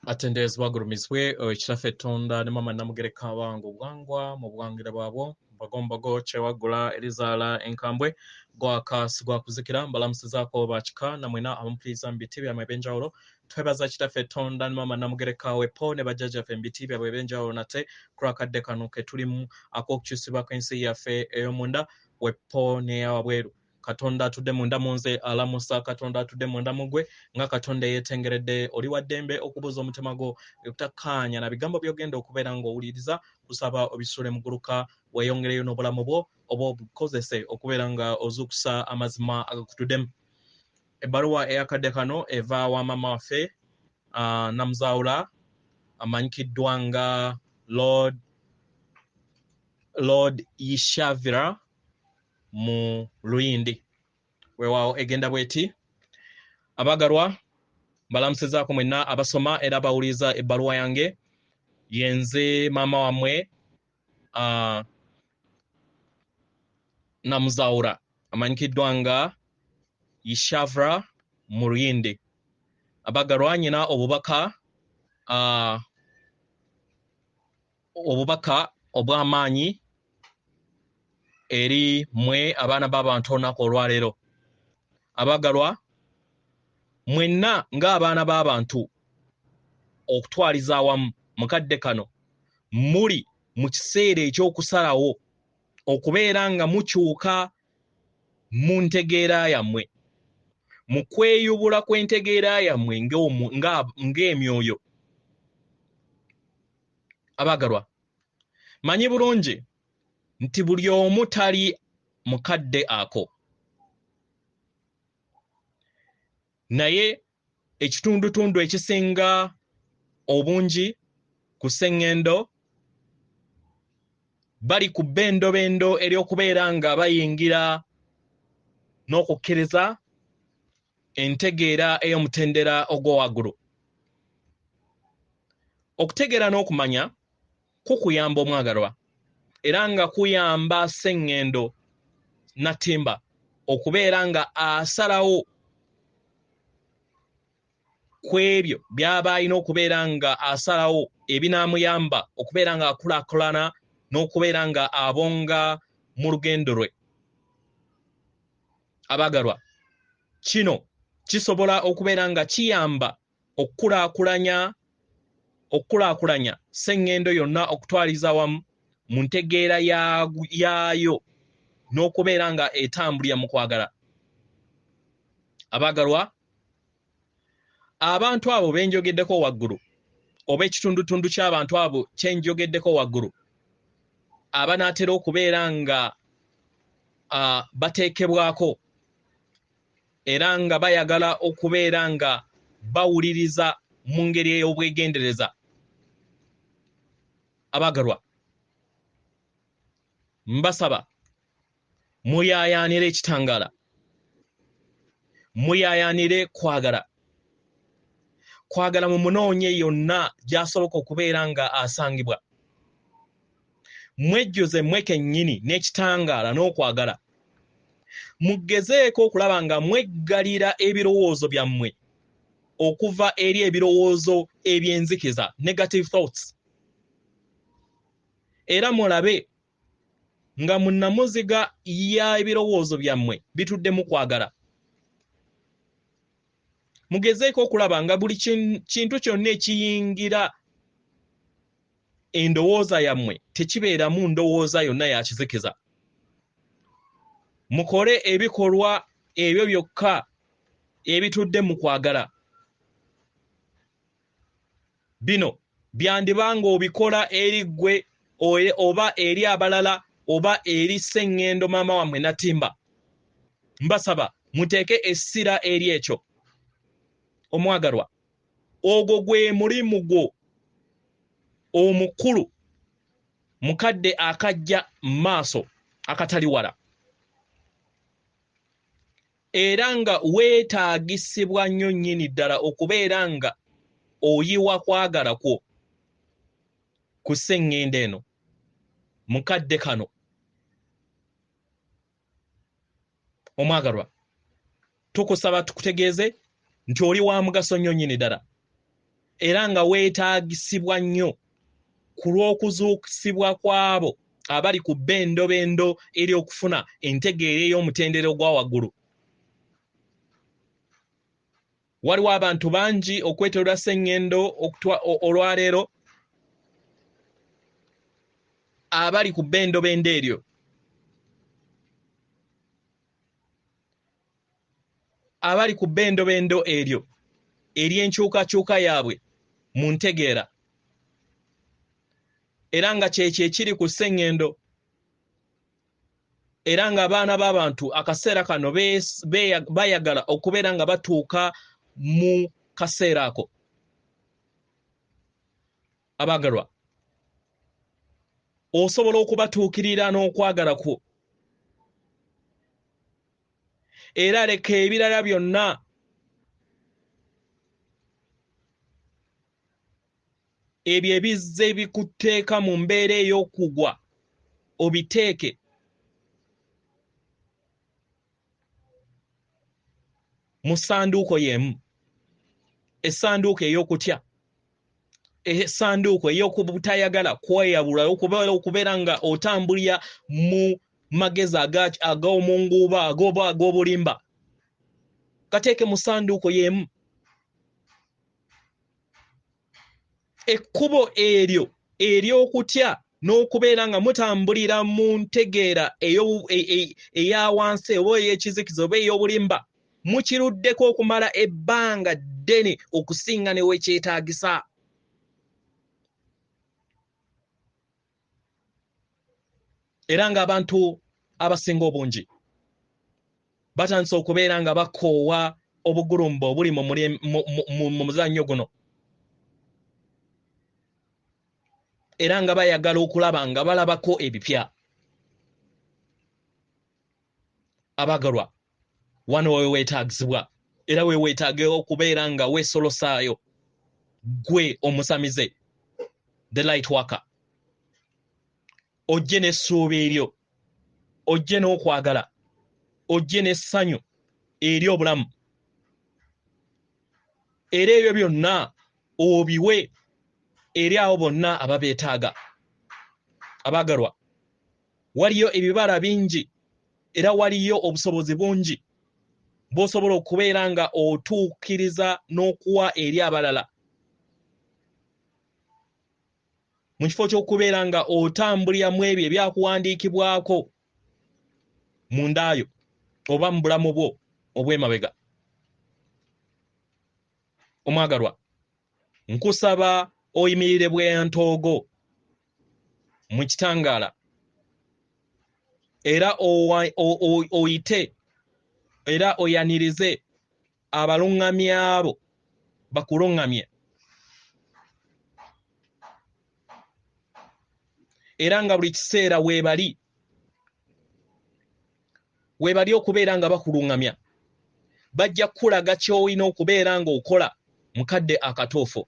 atendezwa gurumizwe ekirafe tonda ne mama namugereka wangu bwangwa mu bwangira bwabo bagombago chewagula elizala enkambwe gwakasi gwakuzikira mbalamusizako bachika namwena abamupliza mbiti bya mwebenjawulo twebaza kirafe tonda ne mama namugereka wepo ne bajaja fe mbiti bya mwebenjawulo nate kurakadde kano ke tulimu akokukyusibwa kw'ensi yaffe ey'omunda wepo ne yawabweru katonda tudde munda munze alamusa katonda tudde munda mugwe nga katonda yetengeredde oli wa ddembe okubuza omutima gwo okutakkaanya na bigambo byogenda okubeera ng'owuliriza kusaba obisule muguluka weeyongereyo n'obulamu bwo oba obukozese okubeera nga ozuukusa amazima agakutuddemu. Ebbaluwa eyakadde kano eva wa maama waffe Namuzawula amanyikiddwa nga Lord Ishvara mu Luyindi. Weewaawo egenda bweti abagalwa mbalamusizaako mwenna abasoma era bawuliriza ebbaluwa yange yenze maama wamwe Namuzawula amanyikiddwa nga Ishvara mu Luyindi. Abagalwa nyina obubaka obw'amaanyi eri mwe abaana b'abantu olunaku olwaleero. Abagalwa mwenna ng'abaana b'abantu okutwaliza awamu mukadde kano muli mu kiseera ekyokusalawo okubeera nga mukyuka mu ntegeera yammwe mu kweyubula kw'entegeera yammwe ng'emyoyo. Abagalwa manyi bulungi nti buli omu tali mukadde ako, naye ekitundutundu ekisinga obungi ku sseŋŋendo bali ku bbendobendo ery'okubeera nga bayingira n'okukkiriza entegeera ey'omutendera ogw'owaggulu. Okutegeera n'okumanya kukuyamba omwagalwa era nga kuyamba sseŋŋendo natimba okubeera nga asalawo ku ebyo by'aba alina okubeera nga asalawo ebinaamuyamba okubeera nga akulaakulana n'okubeera nga abonga mu lugendo lwe. Abagalwa kino kisobola okubeera nga kiyamba okukulaakulanya sseŋŋendo yonna okutwaliza wamu mu ntegeera yaayo n'okubeera nga etambulira mu kwagala. Abagalwa abantu abo benjogeddeko waggulu oba ekitundutundu ky'abantu abo kyenjogeddeko waggulu abanaatera okubeera nga bateekebwako era nga bayagala okubeera nga bawuliriza mu ngeri ey'obwegendereza. Abagalwa mbasaba muyaayaanire ekitangaala, muyaayaanire kwagala mu munoonye yonna gy'asoboka okubeera nga asangibwa. Mwejjuze mmwe kennyini n'ekitangaala n'okwagala. Mugezeeko okulaba nga mweggalira ebirowoozo byammwe okuva eri ebirowoozo eby'enzikiza, negative thoughts, era mulabe nga munnamuziga y'ebirowoozo byammwe bitudde mu kwagala. Mugezeeko okulaba nga buli kintu kyonna ekiyingira endowooza yammwe tekibeeramu ndowooza yonna ya kizikiza. Mukole ebikolwa ebyo byokka ebitudde mu kwagala. Bino byandibanga obikola eri ggwe oba eri abalala oba eri sseŋŋendo maama wammwe natimba. Mbasaba muteeke essira eri ekyo. Omwagalwa, ogwo gwe mulimu gwo omukulu mukadde akajja maaso akatali wala, era nga weetaagisibwa nnyo nnyini ddala okubeera nga oyiwa kwagala kwo ku sseŋŋendo eno mukadde kano. Omwagalwa tukusaba tukutegeeze nti oli wa mugaso nnyo nnyini ddala era nga weetaagisibwa nnyo ku lw'okuzuukisibwa kw'abo abali ku bbendobendo eri okufuna entegeera ey'omutendera ogwa waggulu. Waliwo abantu bangi okwetooloola Sseŋŋendo olwaleero abali ku bbendobendo eryo. Abali ku bbendobendo eryo ery'enkyukakyuka yaabwe mu ntegeera. Era nga kyekyo ekiri ku Sseŋŋendo. Era nga abaana b'abantu akaseera kano bayagala okubeera nga batuuka mu kaseera ako. Abaagalwa, osobola okubatuukirira n'okwagala kwo. Era leka ebirala byonna ebyo ebizze bikuteeka mu mbeera ey'okugwa obiteeke mu ssanduuko y'emu. Essanduuko ey'okutya, essanduuko ey'okubutayagala kweyabula okubeera nga otambulira mu magezi ag'omunguuba ag'obulimba. Kateeke mu ssanduuko y'emu. Ekkubo eryo ery'okutya n'okubeera nga mutambulira mu ntegeera eya wansi oba ey'ekizikiza oba ey'obulimba, mukiruddeko okumala ebbanga ddene okusinga ne wekyetaagisa. Era ng'abantu abasinga obungi batandise okubeera nga bakoowa obugulumba obuli mu muzannyo guno. Era nga bayagala okulaba nga balabako ebipya. Abaagalwa, wano we weetaagisibwa era we weetaaga okubeera nga weesolosaayo gwe omusamize, the light worker. Ojje n'essuubi eryo, ojje n'okwagala, ojje n'essanyu eri obulamu. Era ebyo byonna obiwe eri abo bonna ababeetaaga. Abaagalwa, waliyo ebibala bingi era waliyo obusobozi bungi bw'osobola okubeera nga otuukiriza n'okuwa eri abalala, mu kifo ky'okubeera nga otambuliramu ebyo ebyakuwandiikibwako mu ndaayo oba mu bulamu bwo obw'emabega. Omwagalwa, nkusaba oyimirire bwentoogo mu kitangaala era oyite era oyanirize abaluŋŋamya abo bakuluŋŋamye. Era nga buli kiseera weebali okubeera nga bakuluŋŋamya. Bajja kukulaga ky'olina okubeera ng'okola mu kadde akatuufu.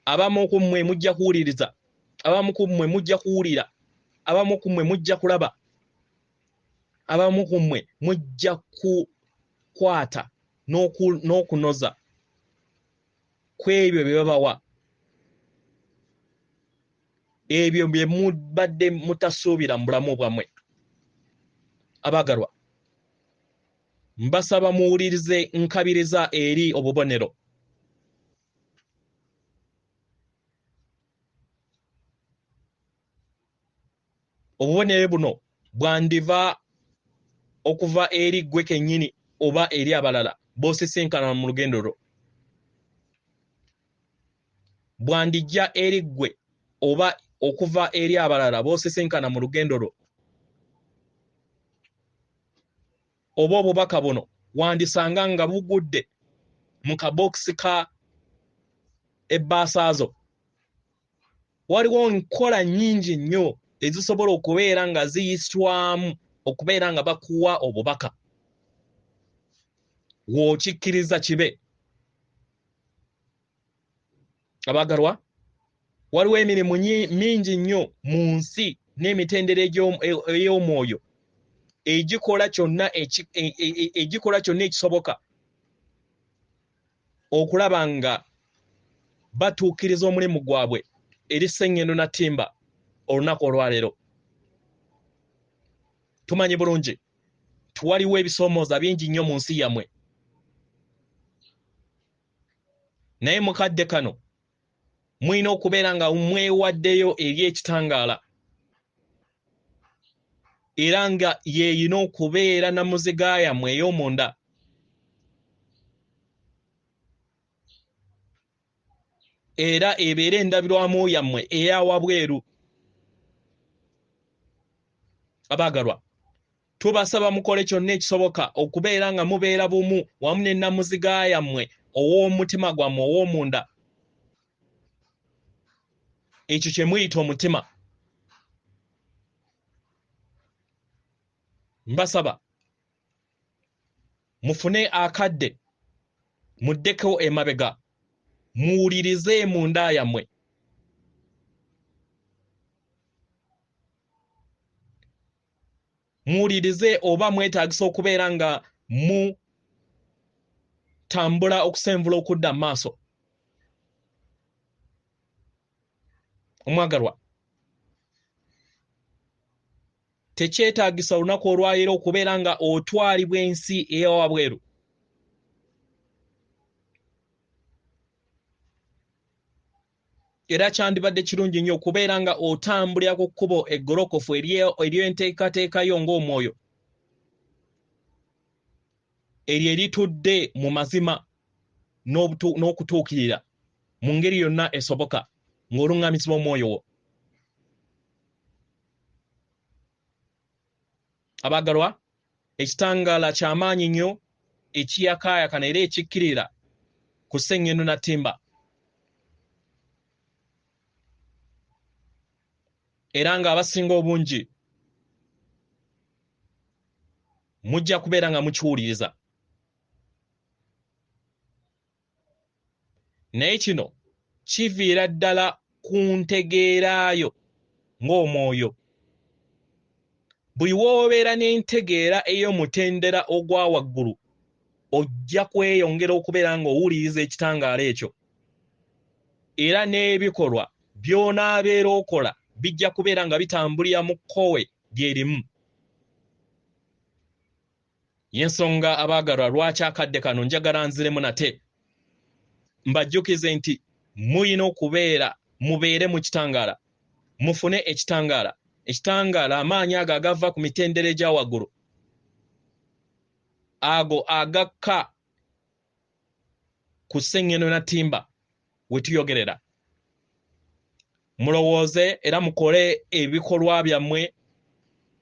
Abamu ku mmwe mujja kuwuliriza, abamu ku mmwe mujja kuwulira, abamu ku mmwe mujja kulaba, abamu ku mmwe mujja kukwata n'okunoza ku ebyo bye babawa, ebyo bye mubadde mutasuubira mu bulamu bwammwe. Abaagalwa, mbasaba muwulirize nkabiriza eri obubonero. Obubonero buno bwandiva okuva eri ggwe kennyini oba eri abalala b'osisinkana mu lugendo lwo. Bwandijja eri ggwe oba okuva eri abalala b'osisinkana mu lugendo lwo. Oba obubaka buno wandisanga nga bugudde mu kabokisi ka ebbaasa zo. Waliwo nkola nnyingi nnyo ezisobola okubeera nga ziyiswamu okubeera nga bakuwa obubaka. W'okikkiriza kibe. Abaagalwa, waliwo emirimu mingi nnyo mu nsi n'emitendera ey'omwoyo egikola kyonna ekisoboka okulaba nga batuukiriza omulimu gwabwe eri Ssennyendo na Ttimba olunaku olwaleero. Tumanyi bulungi tuwaliwo ebisoomooza bingi nnyo mu nsi yammwe, naye mukadde kano mulina okubeera nga mwewaddeyo eri ekitangaala, era nga yeeyina okubeera namuziga yammwe ey'omunda. Era ebeera endabirwamu yammwe eya wabweru. Abaagalwa, tubasaba mukole kyonna ekisoboka okubeera nga mubeera bumu wamu ne namuziga yammwe ow'omutima gwammwe ow'omunda. Ekyo kye muyita omutima. Mbasaba mufune akadde, muddeko emabega, muwulirize munda yammwe. Muwulirize oba mwetaagisa okubeera nga mutambula okusenvula okudda mu maaso. Omwagalwa, tekyetaagisa olunaku olwaleero okubeera nga otwalibwa ensi ey'owabweru. Era kyandibadde kirungi nnyo okubeera nga otambulira ku kkubo eggolokofu ery'enteekateekayo ng'omwoyo, eryo eritudde mu mazima n'okutuukirira mu ngeri yonna esoboka ng'oluŋŋamizibwa omwoyo wo. Abaagalwa, ekitangaala ky'amaanyi nnyo ekiyakaayakana era ekikkirira ku Ssennyendo na Ttimba. Era ng'abasinga obungi mujja kubeera nga mukiwuliriza. Naye kino kiviira ddala ku ntegeeraayo ng'omwoyo. Buli w'obeera n'entegeera ey'omutendera ogwa waggulu, ojja kweyongera okubeera ng'owuliriza ekitangaala ekyo. Era n'ebikolwa by'onaabeera okola bijja kubeera nga bitambulira mu kkowe lyerimu. Y'ensonga abaagalwa lwaki akadde kano njagala nziremu nate mbajjukize nti muyina okubeera mubeere mu kitangaala, mufune ekitangaala. Ekitangaala amaanyi ago agava ku mitendera egya waggulu, ago agakka ku Ssennyendo na Ttimba we tuyogerera. Mulowooze era mukole ebikolwa byammwe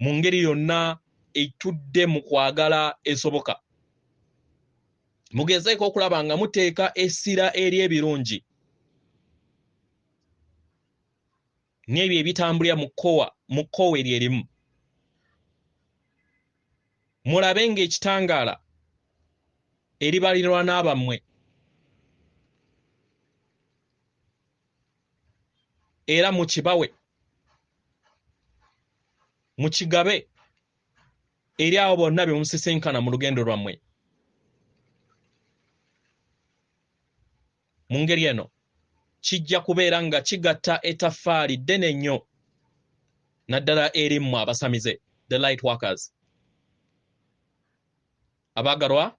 mu ngeri yonna etudde mu kwagala esoboka. Mugezeeko okulaba nga muteeka essira eri ebirungi n'ebyo ebitambulira mu kkowe lyerimu. Mulabe ng'ekitangaala eribalirwa n'abammwe era mukibawe, mukigabe eri abo bonna be musisinkana mu lugendo lwammwe. Mu ngeri eno kijja kubeera nga kigatta ettaffaali ddene nnyo naddala eri mmwe abasamize, the light workers. Abaagalwa,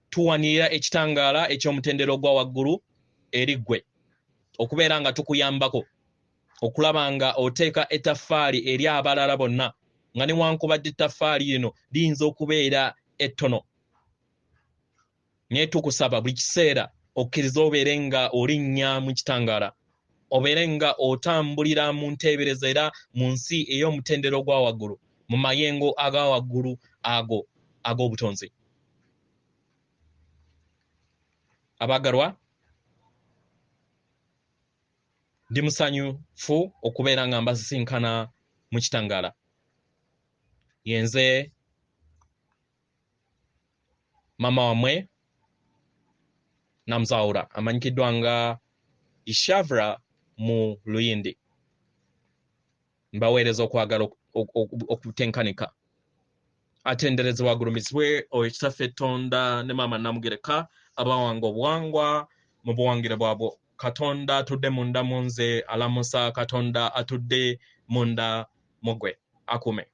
tuwanirira ekitangaala eky'omutendera ogwa waggulu eri ggwe okubeera nga tukuyambako okulaba nga oteeka ettaffaali eri abalala bonna, nga newankubadde ettaffaali lino liyinza okubeera ettono. Naye tukusaba buli kiseera okkiriza obeere nga olinnya mu kitangaala, obeere nga otambulira mu nteebereza era mu nsi ey'omutendera ogwa waggulu, mu mayengo aga waggulu ago ag'obutonzi. Abaagalwa, ndi musanyufu okubeera nga mbasisinkana mu kitangaala. Yenze maama wammwe Namuzawula, amanyikiddwa nga Ishvara mu Luyindi. Mbaweereza okwagala okutenkanika. Atenderezebwa agulumizibwe Ekitaffe Tonda ne Maama Namugereka abawanga obuwangwa mu buwangire bwabwo. Katonda atudde munda munze alamusa Katonda atudde munda mugwe akume